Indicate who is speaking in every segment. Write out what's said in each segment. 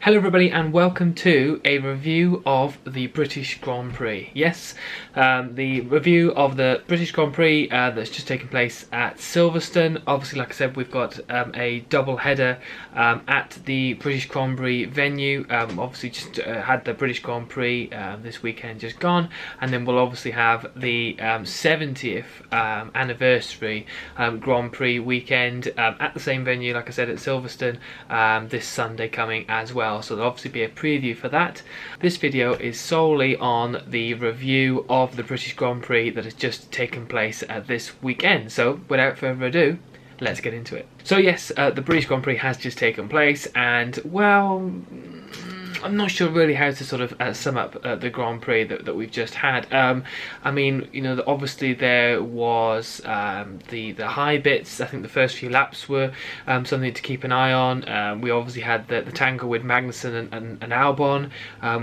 Speaker 1: Hello everybody and welcome to a review of the British Grand Prix. Yes, the review of the British Grand Prix that's just taken place at Silverstone. Obviously, like I said, we've got a double header at the British Grand Prix venue. Obviously just had the British Grand Prix this weekend just gone, and then we'll obviously have the 70th anniversary Grand Prix weekend at the same venue, like I said, at Silverstone this Sunday coming as well. So there'll obviously be a preview for that. This video is solely on the review of the British Grand Prix that has just taken place this weekend. So without further ado, let's get into it. So yes, the British Grand Prix has just taken place, and well, I'm not sure really how to sort of sum up the Grand Prix that we've just had. I mean, you know, obviously there was the high bits. I think the first few laps were something to keep an eye on. We obviously had the tangle with Magnussen and Albon.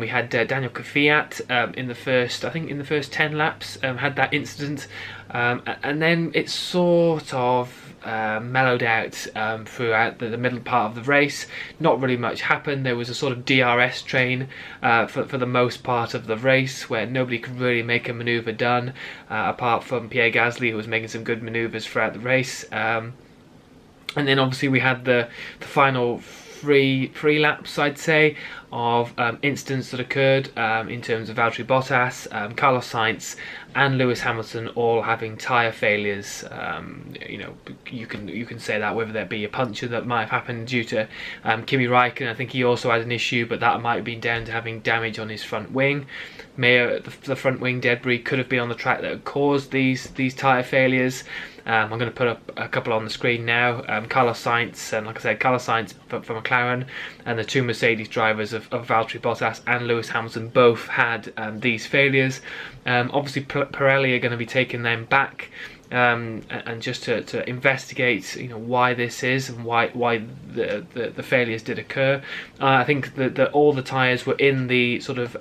Speaker 1: We had Daniel Kvyat in the first, I think in the first 10 laps, had that incident, and then it sort of mellowed out throughout the middle part of the race. Not really much happened. There was a sort of DRS train for the most part of the race, where nobody could really make a manoeuvre done, apart from Pierre Gasly, who was making some good manoeuvres throughout the race. And then obviously we had the final three laps, I'd say, of incidents that occurred in terms of Valtteri Bottas, Carlos Sainz and Lewis Hamilton all having tyre failures. You know, you can say that, whether there be a puncture that might have happened due to Kimi Räikkönen. I think he also had an issue, but that might have been down to having damage on his front wing. The front wing debris could have been on the track that caused these tyre failures. I'm going to put up a couple on the screen now. Carlos Sainz, and like I said, Carlos Sainz for McLaren, and the two Mercedes drivers of Valtteri Bottas and Lewis Hamilton both had these failures. Obviously Pirelli are going to be taking them back and just to investigate, you know, why this is and why the failures did occur. I think that all the tyres were in the sort of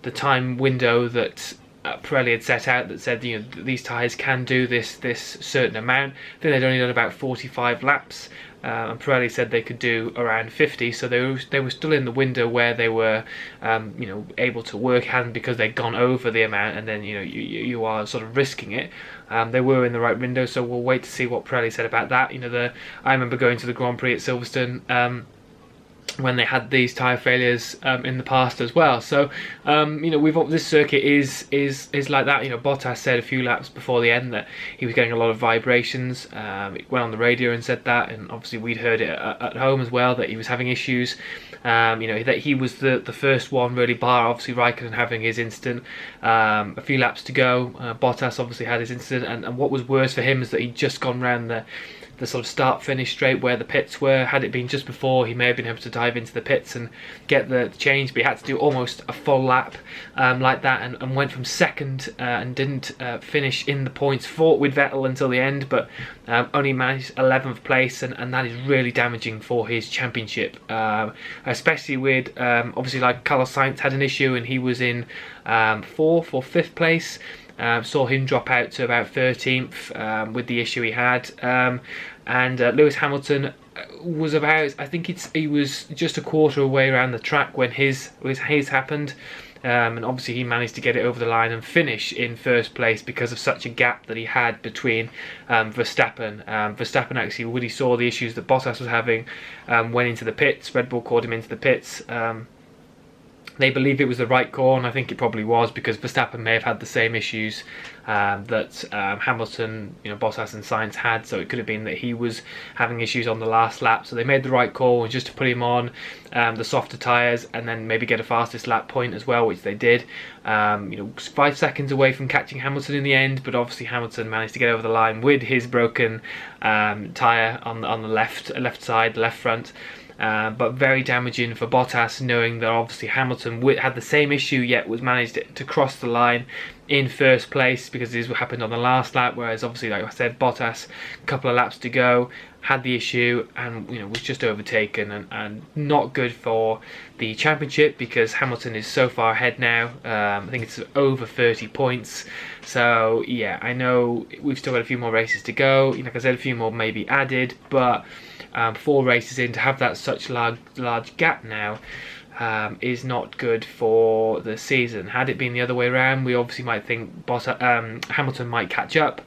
Speaker 1: the time window that Pirelli had set out, that said, you know, these tyres can do this certain amount. I think they'd only done about 45 laps, and Pirelli said they could do around 50, so they were still in the window where they were you know, able to work, and because they'd gone over the amount, and then, you know, you are sort of risking it. They were in the right window, so we'll wait to see what Pirelli said about that. You know, I remember going to the Grand Prix at Silverstone when they had these tyre failures in the past as well. So you know, this circuit is like that. You know, Bottas said a few laps before the end that he was getting a lot of vibrations. He went on the radio and said that, and obviously we'd heard it at home as well, that he was having issues. You know, that he was the first one really, bar obviously Raikkonen having his incident. A few laps to go, Bottas obviously had his incident, and what was worse for him is that he'd just gone round the sort of start-finish straight where the pits were. Had it been just before, he may have been able to dive into the pits and get the change, but he had to do almost a full lap like that, and went from second and didn't finish in the points. Fought with Vettel until the end, but only managed 11th place, and that is really damaging for his championship, especially with obviously, like, Carlos Sainz had an issue and he was in 4th or 5th place. Saw him drop out to about 13th with the issue he had, and Lewis Hamilton was about, I think he was just a quarter away around the track when his happened, and obviously he managed to get it over the line and finish in first place because of such a gap that he had between Verstappen. Verstappen actually, when he saw the issues that Bottas was having, went into the pits. Red Bull called him into the pits. They believe it was the right call, and I think it probably was, because Verstappen may have had the same issues that Hamilton, you know, Bottas and Sainz had, so it could have been that he was having issues on the last lap. So they made the right call, just to put him on the softer tyres, and then maybe get a fastest lap point as well, which they did. You know, 5 seconds away from catching Hamilton in the end, but obviously Hamilton managed to get over the line with his broken tyre on the left side, left front. But very damaging for Bottas, knowing that obviously Hamilton had the same issue, yet was managed to cross the line in first place, because this happened on the last lap, whereas obviously, like I said, Bottas, a couple of laps to go, had the issue and was just overtaken, and not good for the championship, because Hamilton is so far ahead now. I think it's over 30 points. So yeah, I know we've still got a few more races to go. Like I said, a few more may be added, but 4 races in, to have that such large gap now is not good for the season. Had it been the other way around, we obviously might think Hamilton might catch up.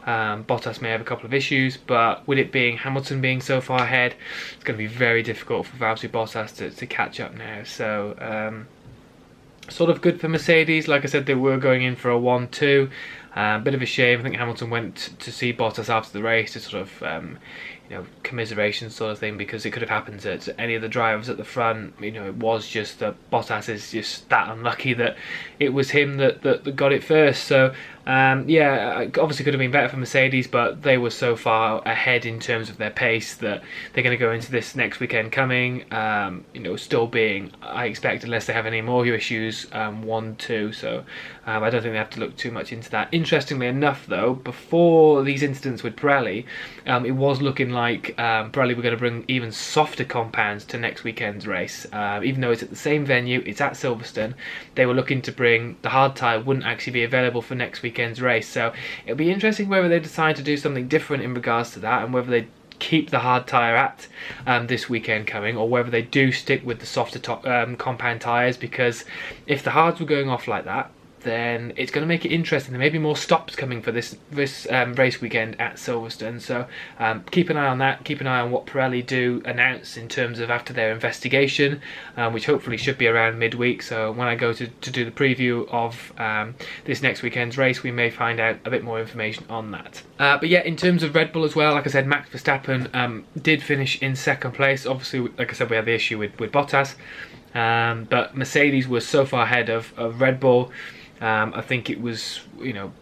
Speaker 1: Bottas may have a couple of issues, but with it being Hamilton being so far ahead, it's going to be very difficult for Valtteri Bottas to catch up now. So sort of good for Mercedes. Like I said, they were going in for a 1-2. Bit of a shame. I think Hamilton went to see Bottas after the race to sort of commiseration sort of thing, because it could have happened to any of the drivers at the front. It was just that Bottas is just that unlucky that it was him that got it first. So yeah, obviously could have been better for Mercedes, but they were so far ahead in terms of their pace that they're going to go into this next weekend coming, still being, I expect, unless they have any more issues, 1-2. So I don't think they have to look too much into that. Interestingly enough, though, before these incidents with Pirelli, it was looking like Pirelli were going to bring even softer compounds to next weekend's race. Even though it's at the same venue, it's at Silverstone, they were looking to bring the hard tyre wouldn't actually be available for next weekend's race. So it'll be interesting whether they decide to do something different in regards to that, and whether they keep the hard tyre at this weekend coming, or whether they do stick with the softer compound tyres, because if the hards were going off like that, then it's going to make it interesting. There may be more stops coming for this race weekend at Silverstone. So keep an eye on that. Keep an eye on what Pirelli do announce in terms of after their investigation, which hopefully should be around midweek. So when I go to do the preview of this next weekend's race, we may find out a bit more information on that. But yeah, in terms of Red Bull as well, like I said, Max Verstappen did finish in second place. Obviously, like I said, we had the issue with Bottas, but Mercedes was so far ahead of Red Bull. I think it was,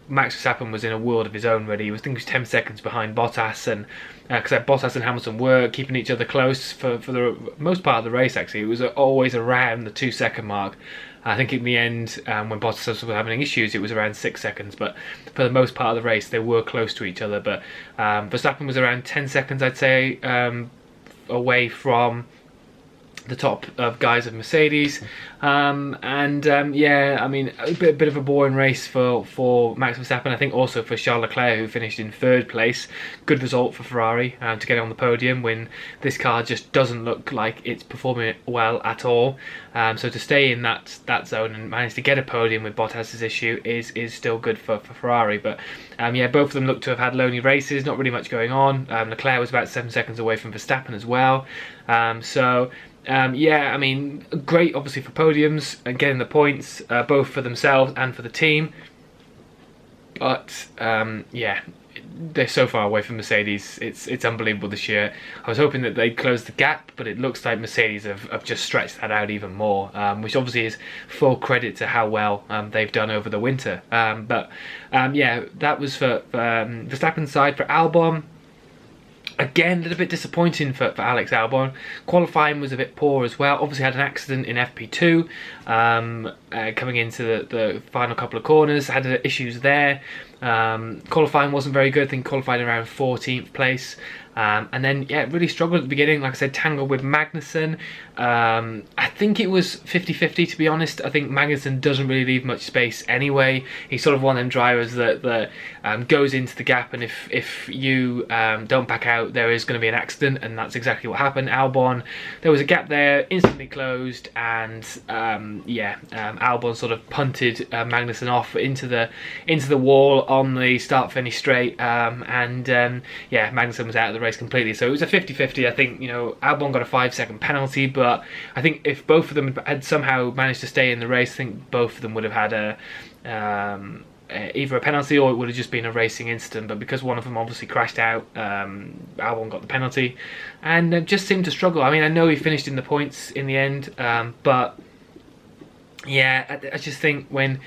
Speaker 1: Max Verstappen was in a world of his own really. I think he was 10 seconds behind Bottas, and because Bottas and Hamilton were keeping each other close for the most part of the race. Actually, it was always around the 2-second mark. I think in the end, when Bottas was having issues, it was around 6 seconds. But for the most part of the race, they were close to each other. But Verstappen was around 10 seconds, I'd say, away from the top of guys of Mercedes. Yeah, I mean, a bit of a boring race for Max Verstappen. I think also for Charles Leclerc, who finished in third place. Good result for Ferrari to get on the podium when this car just doesn't look like it's performing well at all. So to stay in that zone and manage to get a podium with Bottas' issue is still good for Ferrari. But yeah, both of them look to have had lonely races, not really much going on. Leclerc was about 7 seconds away from Verstappen as well. Yeah, I mean, great obviously for podiums and getting the points, both for themselves and for the team. But yeah, they're so far away from Mercedes. It's unbelievable this year. I was hoping that they'd close the gap, but it looks like Mercedes have just stretched that out even more, which obviously is full credit to how well they've done over the winter. But yeah, that was for Verstappen's side. For Albon, again, a little bit disappointing for Alex Albon. Qualifying was a bit poor as well. Obviously had an accident in FP2 coming into the final couple of corners. Had issues there. Qualifying wasn't very good. I think qualified around 14th place. And then, yeah, really struggled at the beginning. Like I said, tangled with Magnussen. I think it was 50-50, to be honest. I think Magnussen doesn't really leave much space anyway. He's sort of one of them drivers that goes into the gap, and if you don't back out, there is going to be an accident, and that's exactly what happened. Albon, there was a gap there, instantly closed, and yeah, Albon sort of punted Magnussen off into the wall on the start-finish straight, and yeah, Magnussen was out of the race completely. So it was a 50-50. I think, Albon got a 5-second penalty, but I think if both of them had somehow managed to stay in the race, I think both of them would have had either a penalty or it would have just been a racing incident. But because one of them obviously crashed out, Albon got the penalty and just seemed to struggle. I mean, I know he finished in the points in the end, but yeah, I just think when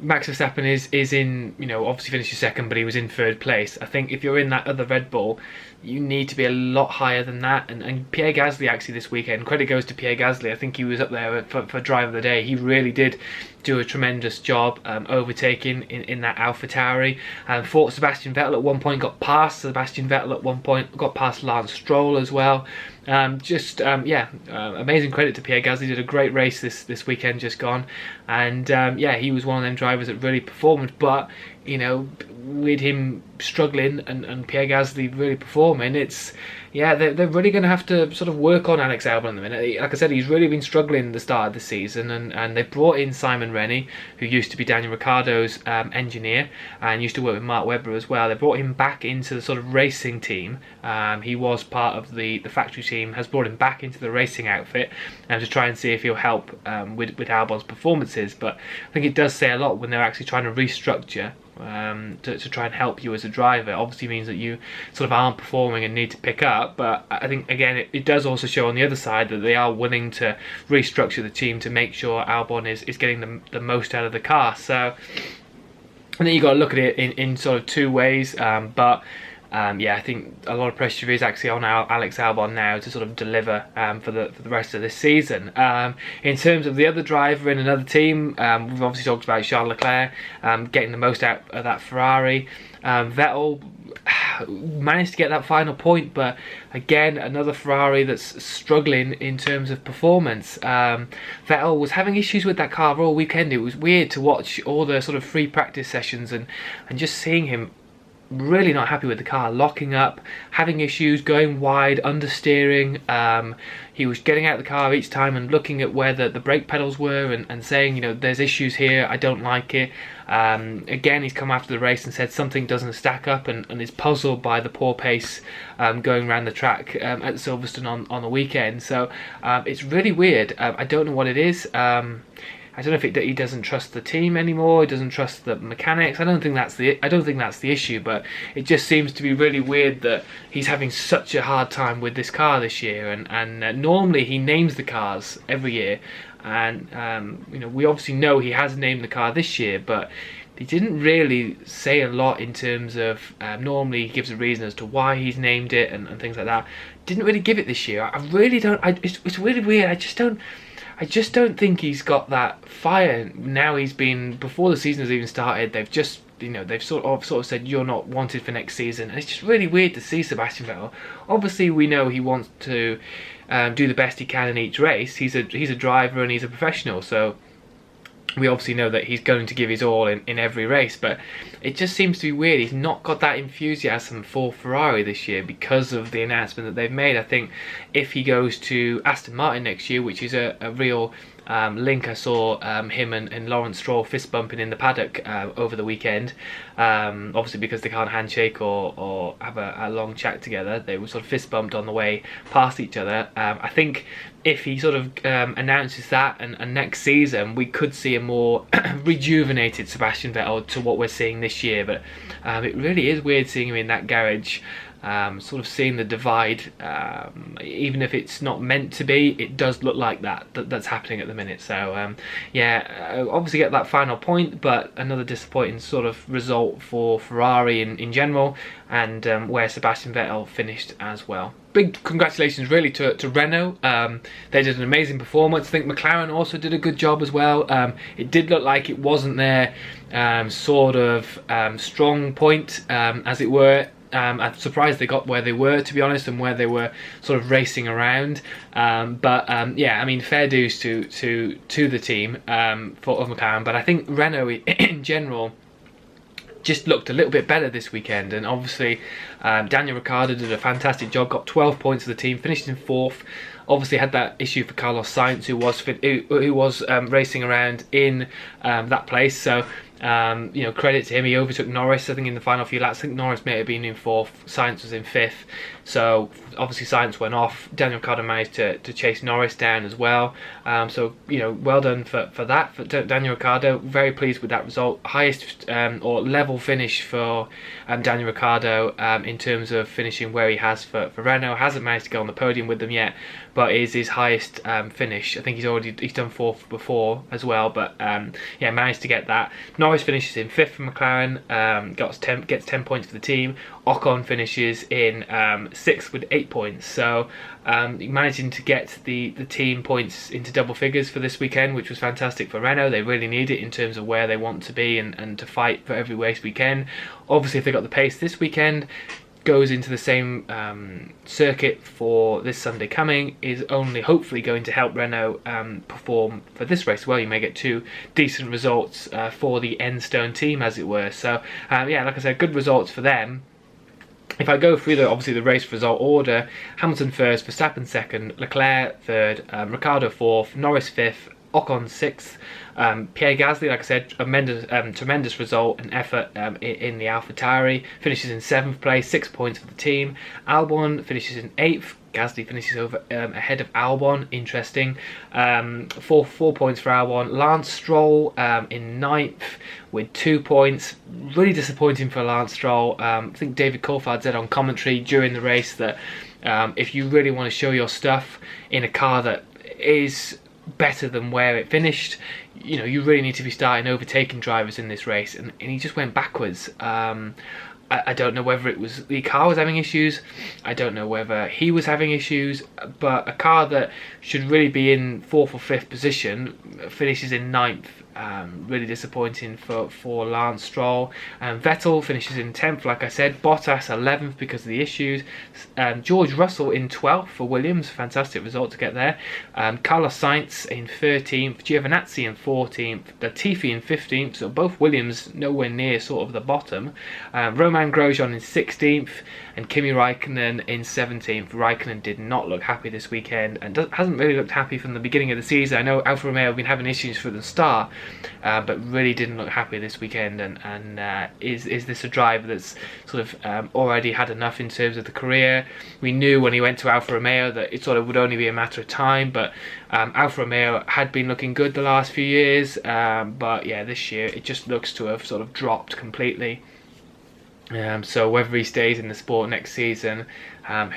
Speaker 1: Max Verstappen is in, obviously finished second, but he was in third place. I think if you're in that other Red Bull, you need to be a lot higher than that. And Pierre Gasly actually this weekend, credit goes to Pierre Gasly. I think he was up there for driver of the day. He really did do a tremendous job overtaking in that AlphaTauri. Thought Sebastian Vettel at one point got past Sebastian Vettel at one point, got past Lance Stroll as well. Amazing credit to Pierre Gasly. Did a great race this weekend just gone, and he was one of them drivers that really performed. But with him struggling and Pierre Gasly really performing, they're really going to have to sort of work on Alex Albon at the minute. Like I said, he's really been struggling at the start of the season, and they brought in Simon Rennie, who used to be Daniel Ricciardo's engineer and used to work with Mark Webber as well. They brought him back into the sort of racing team. He was part of the factory team, has brought him back into the racing outfit to try and see if he'll help with Albon's performances. But I think it does say a lot when they're actually trying to restructure to try and help you as a driver. Obviously means that you sort of aren't performing and need to pick up, but I think again it does also show on the other side that they are willing to restructure the team to make sure Albon is getting the most out of the car. So I think you've got to look at it in sort of two ways, I think a lot of pressure is actually on Alex Albon now to sort of deliver for the rest of this season. In terms of the other driver in another team, we've obviously talked about Charles Leclerc getting the most out of that Ferrari. Vettel managed to get that final point, but again another Ferrari that's struggling in terms of performance. Vettel was having issues with that car all weekend. It was weird to watch all the sort of free practice sessions and just seeing him really not happy with the car, locking up, having issues, going wide, understeering. He was getting out of the car each time and looking at where the brake pedals were and saying, there's issues here, I don't like it. Again, he's come after the race and said something doesn't stack up and is puzzled by the poor pace going around the track at Silverstone on the weekend. So it's really weird. I don't know what it is. I don't know if he doesn't trust the team anymore. He doesn't trust the mechanics. I don't think that's the issue. But it just seems to be really weird that he's having such a hard time with this car this year. And normally he names the cars every year, and we obviously know he has named the car this year, but he didn't really say a lot in terms of normally he gives a reason as to why he's named it and things like that. Didn't really give it this year. I really don't. It's really weird. I just don't think he's got that fire. Now before the season has even started, they've sort of said you're not wanted for next season. And it's just really weird to see Sebastian Vettel. Obviously we know he wants to do the best he can in each race. He's a driver and he's a professional, so we obviously know that he's going to give his all in every race, but it just seems to be weird. He's not got that enthusiasm for Ferrari this year because of the announcement that they've made. I think if he goes to Aston Martin next year, which is a real link, I saw him and Lawrence Stroll fist bumping in the paddock over the weekend. Obviously because they can't handshake or have a long chat together, they were sort of fist bumped on the way past each other. I think if he sort of announces that and next season we could see a more rejuvenated Sebastian Vettel to what we're seeing this year. But it really is weird seeing him in that garage. Sort of seeing the divide, even if it's not meant to be, it does look like that's happening at the minute. So obviously get that final point, but another disappointing sort of result for Ferrari in general, and where Sebastian Vettel finished as well. Big congratulations really to Renault. They did an amazing performance. I think McLaren also did a good job as well. It did look like it wasn't their sort of strong point, as it were. I'm surprised they got where they were, to be honest, and where they were sort of racing around. I mean, fair dues to the team of McLaren, but I think Renault in general just looked a little bit better this weekend. And obviously Daniel Ricciardo did a fantastic job, got 12 points for the team, finished in 4th. Obviously had that issue for Carlos Sainz, who was racing around in that place. So credit to him. He overtook Norris, I think, in the final few laps. I think Norris may have been in 4th, Sainz was in 5th. So obviously Sainz went off. Daniel Ricciardo managed to chase Norris down as well. Well done for that, for Daniel Ricciardo. Very pleased with that result. Highest or level finish for Daniel Ricciardo in terms of finishing where he has for Renault. Hasn't managed to go on the podium with them yet, but is his highest finish. I think he's done 4th before as well, but managed to get that. Norris finishes in 5th for McLaren, gets 10 points for the team. Ocon finishes in 6th with 8 points. So managing to get the team points into double figures for this weekend, which was fantastic for Renault. They really need it in terms of where they want to be and to fight for every race weekend. Obviously, if they got the pace this weekend, goes into the same circuit for this Sunday coming, is only hopefully going to help Renault perform for this race well. You may get 2 decent results for the Enstone team, as it were. So yeah, like I said, good results for them. If I go through obviously the race result order, Hamilton 1st, Verstappen 2nd, Leclerc 3rd, Ricciardo 4th, Norris 5th, Ocon 6th, Pierre Gasly, like I said, a tremendous result and effort in the AlphaTauri, finishes in 7th place, 6 points for the team. Albon finishes in 8th. Gasly finishes over ahead of Albon. Interesting. 4 points for Albon. Lance Stroll in 9th with 2 points. Really disappointing for Lance Stroll. I think David Coulthard said on commentary during the race that if you really want to show your stuff in a car that is better than where it finished, you know, you really need to be starting overtaking drivers in this race, and he just went backwards. I don't know whether it was the car was having issues, I don't know whether he was having issues, but a car that should really be in 4th or 5th position finishes in 9th. Really disappointing for Lance Stroll. Vettel finishes in 10th, like I said. Bottas 11th because of the issues. George Russell in 12th for Williams. Fantastic result to get there. Carlos Sainz in 13th. Giovinazzi in 14th. Latifi in 15th. So both Williams nowhere near sort of the bottom. Romain Grosjean in 16th. And Kimi Raikkonen in 17th. Raikkonen did not look happy this weekend and hasn't really looked happy from the beginning of the season. I know Alfa Romeo have been having issues from the start, but really didn't look happy this weekend. And is this a driver that's sort of already had enough in terms of the career? We knew when he went to Alfa Romeo that it sort of would only be a matter of time, but Alfa Romeo had been looking good the last few years, but yeah, this year it just looks to have sort of dropped completely. So whether he stays in the sport next season,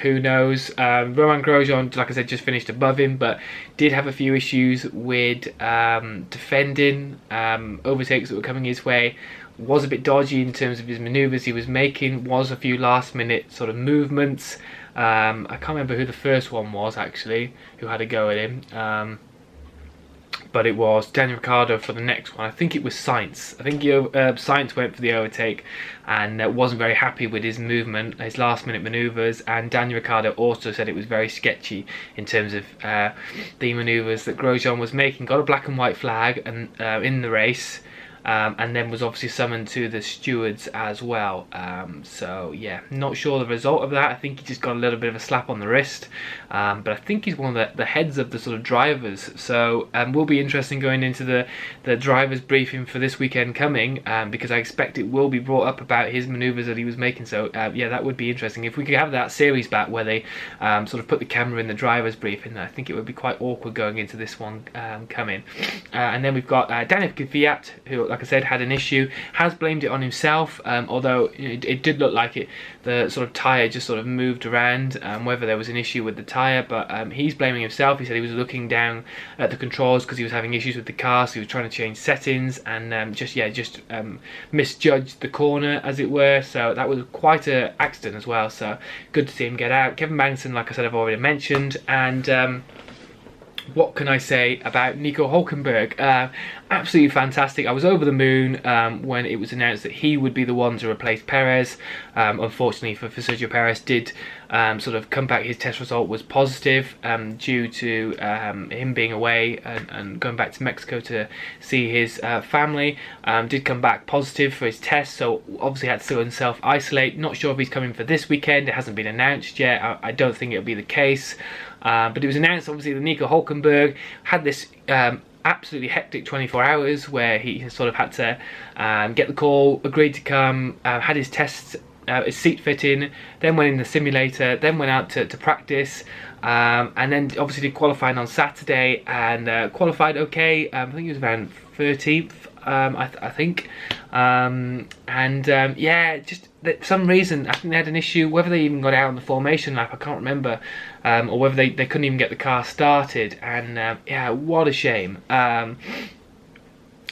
Speaker 1: who knows. Romain Grosjean, like I said, just finished above him, but did have a few issues with defending overtakes that were coming his way. Was a bit dodgy in terms of his manoeuvres he was making. Was a few last minute sort of movements. I can't remember who the first one was actually, who had a go at him. But it was Daniel Ricciardo for the next one. I think it was Sainz. I think Sainz went for the overtake and wasn't very happy with his movement, his last minute manoeuvres. And Daniel Ricciardo also said it was very sketchy in terms of the manoeuvres that Grosjean was making. Got a black and white flag and in the race. And then was obviously summoned to the stewards as well. So yeah, not sure the result of that. I think he just got a little bit of a slap on the wrist, but I think he's one of the heads of the sort of drivers. So will be interesting going into the drivers briefing for this weekend coming, because I expect it will be brought up about his manoeuvres that he was making. So yeah, that would be interesting if we could have that series back where they sort of put the camera in the drivers briefing. I think it would be quite awkward going into this one coming. And then we've got Daniel Kvyat, who, like I said, had an issue, has blamed it on himself, although it did look like the sort of tyre just sort of moved around, whether there was an issue with the tyre, but he's blaming himself. He said he was looking down at the controls because he was having issues with the car, so he was trying to change settings and just misjudged the corner, as it were. So that was quite an accident as well, so good to see him get out. Kevin Magnussen, like I said, I've already mentioned. And what can I say about Nico Hulkenberg? Absolutely fantastic. I was over the moon when it was announced that he would be the one to replace Perez. Unfortunately for Sergio Perez, did sort of come back. His test result was positive due to him being away and going back to Mexico to see his family. Did come back positive for his test, so obviously had to self-isolate. Not sure if he's coming for this weekend. It hasn't been announced yet. I don't think it'll be the case. But it was announced, obviously, that Nico Hulkenberg had this absolutely hectic 24 hours where he sort of had to get the call, agreed to come, had his tests, his seat fitting, then went in the simulator, then went out to practice, and then obviously did qualifying on Saturday and qualified okay. I think he was around 13th. I think, yeah, just for some reason I think they had an issue, whether they even got out on the formation lap, I can't remember, or whether they couldn't even get the car started, and yeah, what a shame.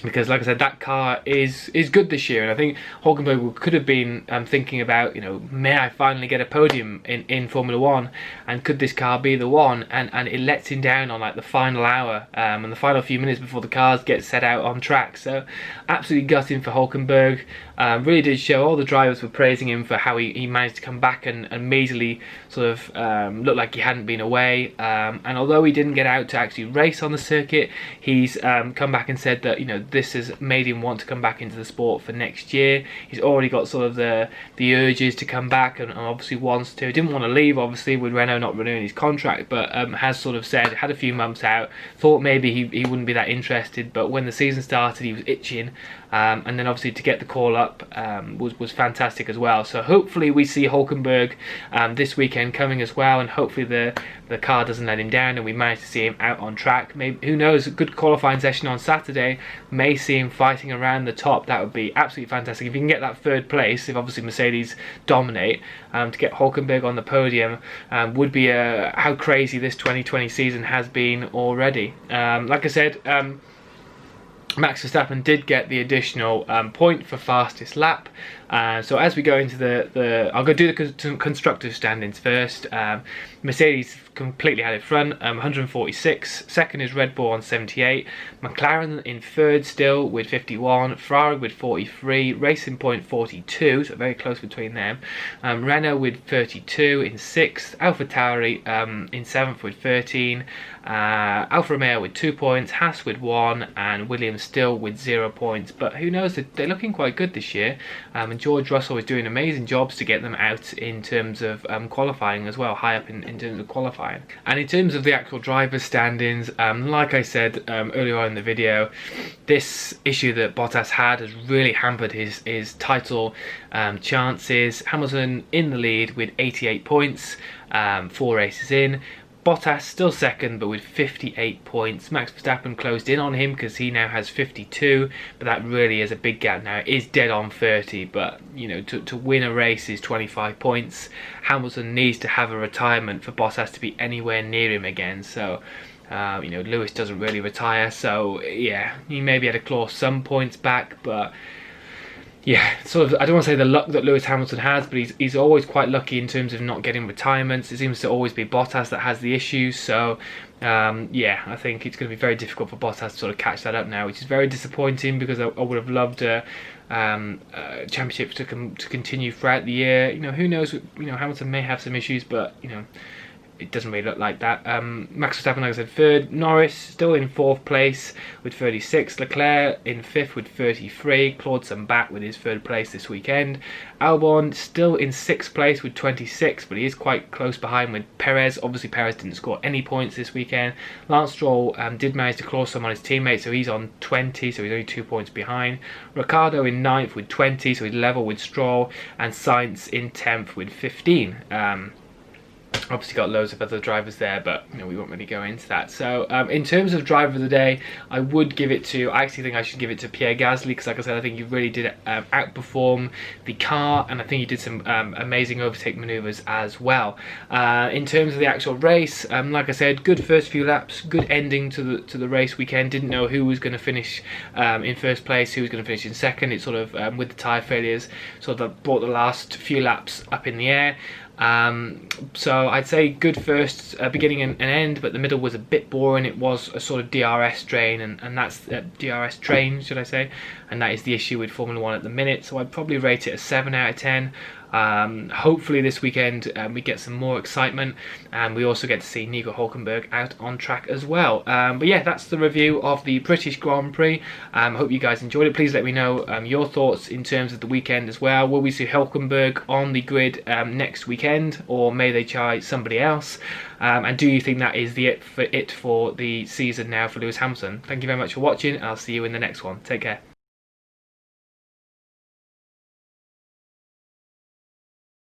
Speaker 1: because like I said, that car is good this year, and I think Hulkenberg could have been thinking about, you know, may I finally get a podium in Formula 1, and could this car be the one, and it lets him down on like the final hour and the final few minutes before the cars get set out on track. So absolutely gutting for Hulkenberg. Really did show. All the drivers were praising him for how he managed to come back and immediately sort of looked like he hadn't been away, and although he didn't get out to actually race on the circuit, he's come back and said that, you know, this has made him want to come back into the sport for next year. He's already got sort of the urges to come back, and obviously wants to. Didn't want to leave, obviously, with Renault not renewing his contract, but has sort of said, had a few months out, thought maybe he wouldn't be that interested, but when the season started he was itching, and then obviously to get the call up was fantastic as well. So hopefully we see Hulkenberg this weekend coming as well, and hopefully the car doesn't let him down and we manage to see him out on track. Maybe, who knows, a good qualifying session on Saturday may see him fighting around the top. That would be absolutely fantastic if he can get that third place, if obviously Mercedes dominate. To get Hulkenberg on the podium would be how crazy this 2020 season has been already. Like I said, Max Verstappen did get the additional point for fastest lap. So as we go into I'll go do the constructors standings first. Mercedes completely had it front, 146. Second is Red Bull on 78. McLaren in third still with 51. Ferrari with 43. Racing Point 42, so very close between them. Renault with 32 in sixth. AlphaTauri in seventh with 13. Alfa Romeo with 2 points. Haas with 1, and Williams still with 0 points. But who knows? They're looking quite good this year. And George Russell is doing amazing jobs to get them out in terms of qualifying as well, high up in terms of qualifying. And in terms of the actual driver's standings, like I said earlier on in the video, this issue that Bottas had has really hampered his title chances. Hamilton in the lead with 88 points, 4 races in. Bottas still second, but with 58 points. Max Verstappen closed in on him because he now has 52, but that really is a big gap now. It is dead on 30, but you know, to win a race is 25 points. Hamilton needs to have a retirement for Bottas to be anywhere near him again. So you know, Lewis doesn't really retire, so yeah, he maybe had to claw some points back, but yeah, sort of, I don't want to say the luck that Lewis Hamilton has, but he's always quite lucky in terms of not getting retirements. It seems to always be Bottas that has the issues, so yeah, I think it's going to be very difficult for Bottas to sort of catch that up now, which is very disappointing because I would have loved a championship to continue throughout the year. You know, who knows? You know, Hamilton may have some issues, but you know, it doesn't really look like that. Max Verstappen, like I said, third. Norris still in fourth place with 36. Leclerc in fifth with 33. Claude back with his third place this weekend. Albon still in sixth place with 26, but he is quite close behind with Perez. Obviously, Perez didn't score any points this weekend. Lance Stroll did manage to claw some on his teammate, so he's on 20, so he's only 2 points behind. Ricciardo in ninth with 20, so he's level with Stroll. And Sainz in 10th with 15. Obviously got loads of other drivers there, but you know, we won't really go into that. So in terms of driver of the day, I would give it to, I actually think I should give it to Pierre Gasly, because like I said, I think he really did outperform the car, and I think he did some amazing overtake maneuvers as well. In terms of the actual race, like I said, good first few laps, good ending to the race weekend. Didn't know who was going to finish in first place, who was going to finish in second. It sort of with the tyre failures sort of brought the last few laps up in the air. So I'd say good first beginning and end, but the middle was a bit boring. It was a sort of DRS drain, and that's DRS train, should I say, and that is the issue with Formula 1 at the minute. So I'd probably rate it a 7 out of 10. Hopefully this weekend we get some more excitement, and we also get to see Nico Hulkenberg out on track as well. But yeah, that's the review of the British Grand Prix. Hope you guys enjoyed it. Please let me know your thoughts in terms of the weekend as well. Will we see Hulkenberg on the grid next weekend, or may they try somebody else? And do you think that is it for the season now for Lewis Hamilton? Thank you very much for watching, and I'll see you in the next one. Take care.